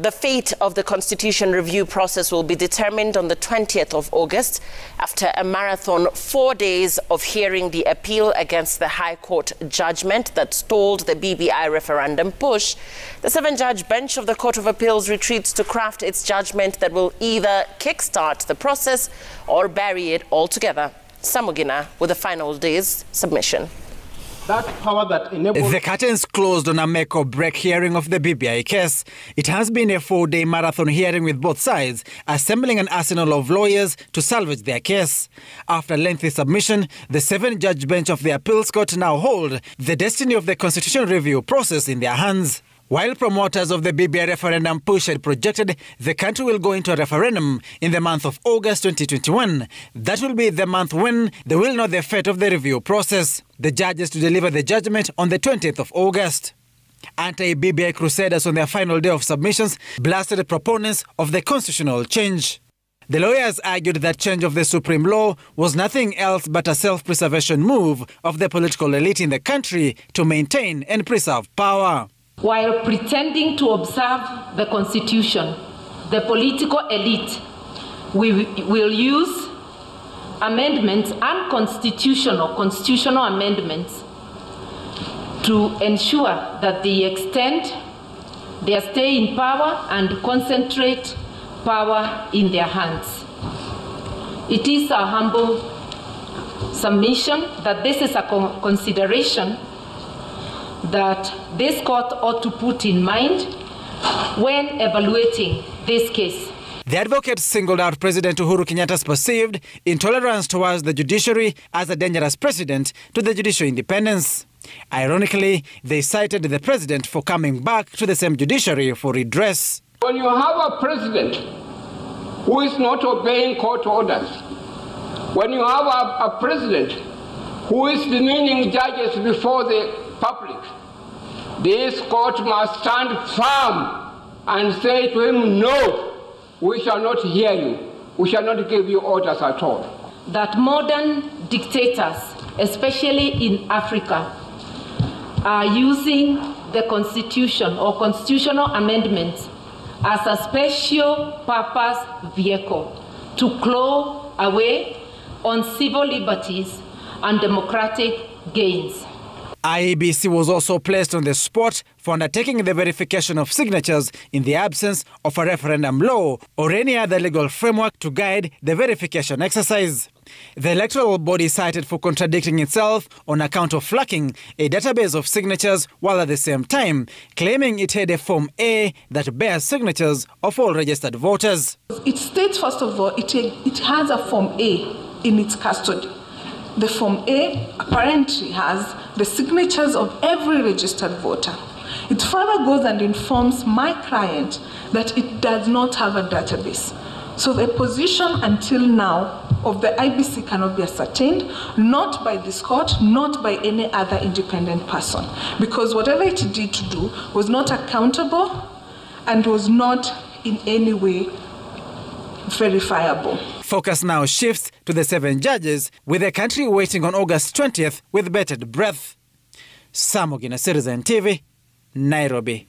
The fate of the Constitution review process will be determined on the 20th of August after a marathon 4 days of hearing the appeal against the High Court judgment that stalled the BBI referendum push. The 7-judge bench of the Court of Appeals retreats to craft its judgment that will either kickstart the process or bury it altogether. Ogina with the final day's submission. That power that enables... The curtains closed on a make-or-break hearing of the BBI case. It has been a 4-day marathon hearing with both sides assembling an arsenal of lawyers to salvage their case. After lengthy submission, the 7-judge bench of the appeals court now hold the destiny of the constitutional review process in their hands. While promoters of the BBI referendum push had projected the country will go into a referendum in the month of August 2021, that will be the month when they will know the fate of the review process. The judges to deliver the judgment on the 20th of August. Anti-BBI crusaders on their final day of submissions blasted proponents of the constitutional change. The lawyers argued that change of the supreme law was nothing else but a self-preservation move of the political elite in the country to maintain and preserve power. While pretending to observe the Constitution, the political elite will use amendments, unconstitutional, constitutional amendments, to ensure that they extend their stay in power and concentrate power in their hands. It is our humble submission that this is a consideration that this court ought to put in mind when evaluating this case. The advocates singled out President Uhuru Kenyatta's perceived intolerance towards the judiciary as a dangerous precedent to the judicial independence. Ironically, they cited the president for coming back to the same judiciary for redress. When you have a president who is not obeying court orders, when you have a president who is demeaning judges before the public, this court must stand firm and say to him, no, we shall not hear you. We shall not give you orders at all. That modern dictators, especially in Africa, are using the Constitution or constitutional amendments as a special purpose vehicle to claw away on civil liberties and democratic gains. IEBC was also placed on the spot for undertaking the verification of signatures in the absence of a referendum law or any other legal framework to guide the verification exercise. The electoral body cited for contradicting itself on account of lacking a database of signatures, while at the same time claiming it had a Form A that bears signatures of all registered voters. It states, first of all, it has a Form A in its custody. The Form A apparently has the signatures of every registered voter. It further goes and informs my client that it does not have a database. So the position until now of the IBC cannot be ascertained, not by this court, not by any other independent person, because whatever it did to do was not accountable and was not in any way verifiable. Focus now shifts to the 7 judges, with the country waiting on August 20th with bated breath. Ogina, Citizen TV, Nairobi.